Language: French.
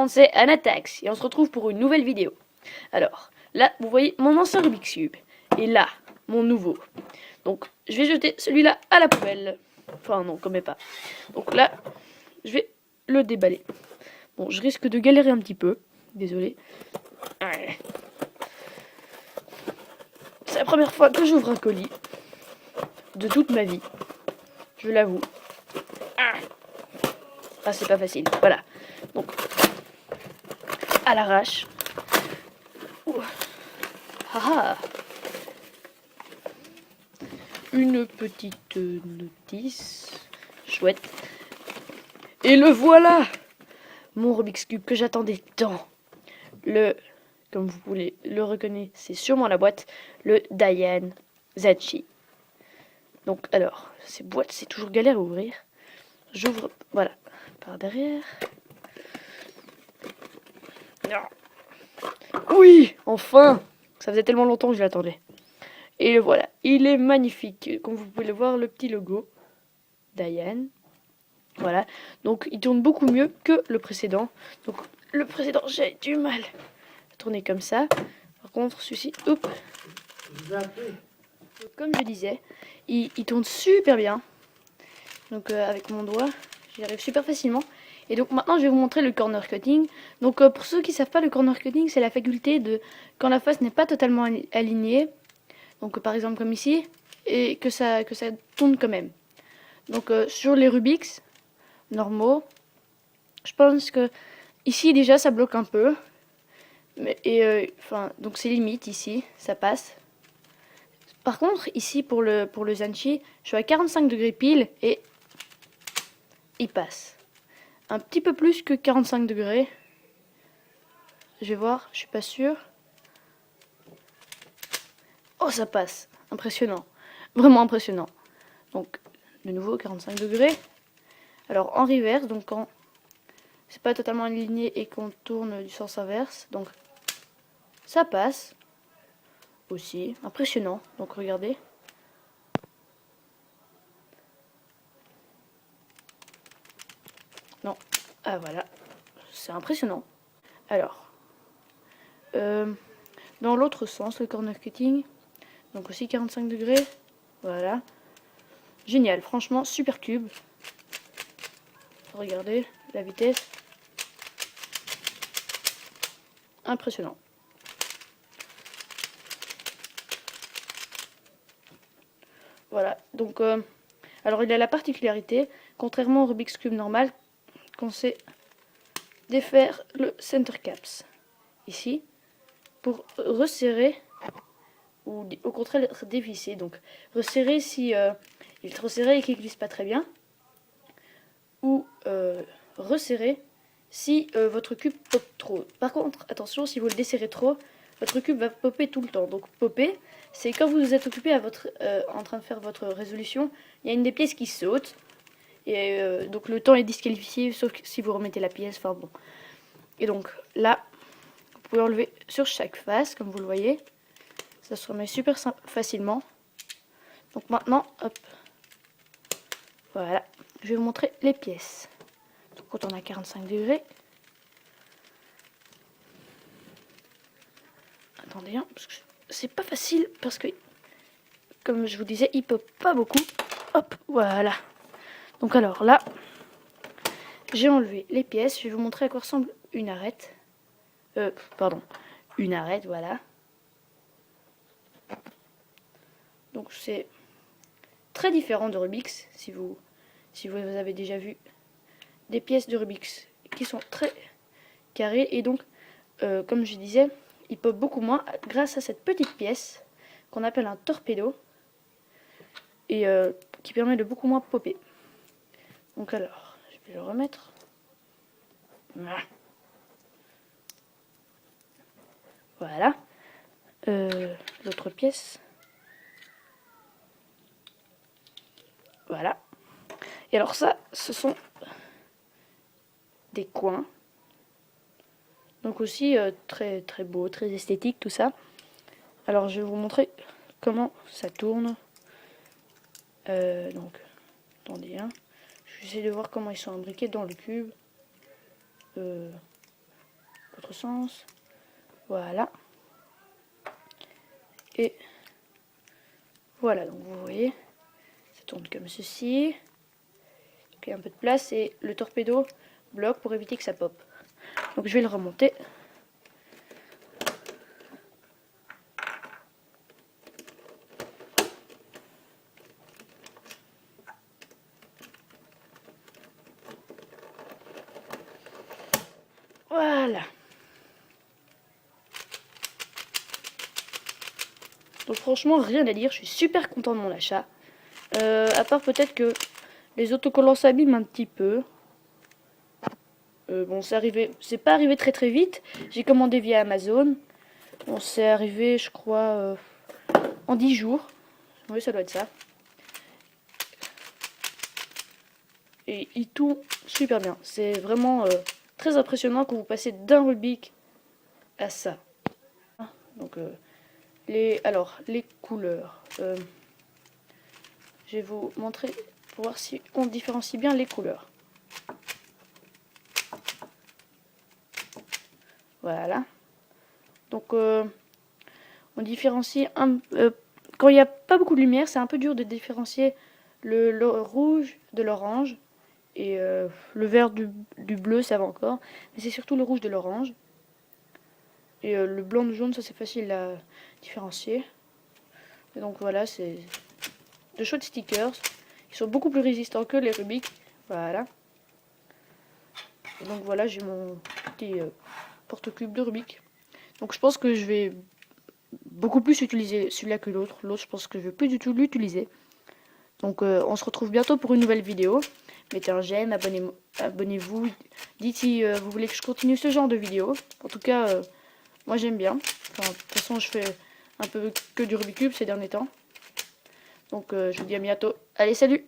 c'est Anatax et on se retrouve pour une nouvelle vidéo. Alors, là, vous voyez mon ancien Rubik's Cube et là, mon nouveau. Donc, je vais jeter celui-là à la poubelle. Enfin, non, quand même pas. Donc là, je vais le déballer. Bon, je risque de galérer un petit peu. Désolé. C'est la première fois que j'ouvre un colis de toute ma vie. Je l'avoue. Ah, c'est pas facile. Voilà. Donc, à l'arrache. Ah, une petite notice. Chouette. Et le voilà! Mon Rubik's Cube que j'attendais tant. Comme vous pouvez le reconnaître, c'est sûrement la boîte. Le Diane Zachi. Donc, alors, ces boîtes, c'est toujours galère à ouvrir. J'ouvre, voilà, par derrière. Oui, enfin! Ça faisait tellement longtemps que je l'attendais. Et le voilà, il est magnifique. Comme vous pouvez le voir, le petit logo Diane. Voilà, donc il tourne beaucoup mieux que le précédent. Donc le précédent, j'ai du mal à tourner comme ça. Par contre, celui-ci, hop. Comme je disais, il tourne super bien. Donc avec mon doigt, j'y arrive super facilement. Et donc maintenant, je vais vous montrer le corner cutting. Donc pour ceux qui ne savent pas, le corner cutting, c'est la faculté de, quand la face n'est pas totalement alignée, donc par exemple comme ici, et que ça tourne quand même. Donc sur les Rubik's normaux, je pense que ici déjà ça bloque un peu, donc c'est limite ici, ça passe. Par contre ici pour le Zanchi, je suis à 45 degrés pile et il passe. Un petit peu plus que 45 degrés. Je vais voir, je suis pas sûre. Oh, ça passe, impressionnant, vraiment impressionnant. Donc de nouveau 45 degrés. Alors en reverse, donc quand c'est pas totalement aligné et qu'on tourne du sens inverse, donc ça passe aussi, impressionnant. Donc regardez. Non, ah voilà, c'est impressionnant. Alors, dans l'autre sens, le corner cutting, donc aussi 45 degrés, voilà. Génial, franchement, super cube. Regardez la vitesse. Impressionnant. Voilà, donc, alors il a la particularité, contrairement au Rubik's Cube normal, qu'on sait défaire le center caps. Ici, pour resserrer, ou au contraire être dévissé. Donc, resserrer si il est trop serré et qu'il glisse pas très bien. Ou resserrer si votre cube pop trop. Par contre, attention, si vous le desserrez trop, votre cube va popper tout le temps. Donc popper, c'est quand vous êtes occupé à en train de faire votre résolution, il y a une des pièces qui saute. Et donc le temps est disqualifié, sauf si vous remettez la pièce. Enfin bon. Et donc là, vous pouvez enlever sur chaque face, comme vous le voyez. Ça se remet super facilement. Donc maintenant, hop. Voilà. Je vais vous montrer les pièces. Donc quand on a 45 degrés. Attendez, hein, parce que c'est pas facile parce que, comme je vous disais, il pop pas beaucoup. Hop, voilà. Donc alors là, j'ai enlevé les pièces. Je vais vous montrer à quoi ressemble une arête. Une arête, voilà. Donc c'est très différent de Rubik's. Si vous avez déjà vu des pièces de Rubik's qui sont très carrées. Et donc, comme je disais, il pop beaucoup moins grâce à cette petite pièce qu'on appelle un torpedo. Et qui permet de beaucoup moins popper. Donc alors, je vais le remettre. Voilà. L'autre pièce. Voilà. Et alors ça, ce sont des coins. Donc aussi très très beau, très esthétique tout ça. Alors je vais vous montrer comment ça tourne. Donc, attendez, hein. Je vais essayer de voir comment ils sont imbriqués dans le cube. l'autre sens. Voilà. Et voilà, donc vous voyez, ça tourne comme ceci. Donc il y a un peu de place et le torpedo bloque pour éviter que ça pop. Donc je vais le remonter. Voilà. Donc franchement, rien à dire, je suis super content de mon achat. À part peut-être que les autocollants s'abîment un petit peu. Bon, c'est pas arrivé très très vite. J'ai commandé via Amazon. Bon, c'est arrivé, je crois, en 10 jours. Oui, ça doit être ça. Et il tourne super bien. C'est vraiment très impressionnant quand vous passez d'un Rubik à ça. Donc, les couleurs. Je vais vous montrer pour voir si on différencie bien les couleurs. Voilà. Donc, on différencie quand il n'y a pas beaucoup de lumière, c'est un peu dur de différencier le rouge de l'orange. Et le vert du bleu, ça va encore. Mais c'est surtout le rouge de l'orange. Et le blanc du jaune, ça c'est facile à différencier. Et donc voilà, c'est de chouettes stickers. Ils sont beaucoup plus résistants que les Rubik. Voilà. Et donc voilà, j'ai mon petit porte-cube de Rubik. Donc je pense que je vais beaucoup plus utiliser celui-là que l'autre. L'autre, je pense que je vais plus du tout l'utiliser. Donc on se retrouve bientôt pour une nouvelle vidéo. Mettez un j'aime, abonnez-vous. Dites si vous voulez que je continue ce genre de vidéo. En tout cas, moi j'aime bien. Enfin, de toute façon, je fais un peu que du Rubik's Cube ces derniers temps. Donc je vous dis à bientôt. Allez, salut!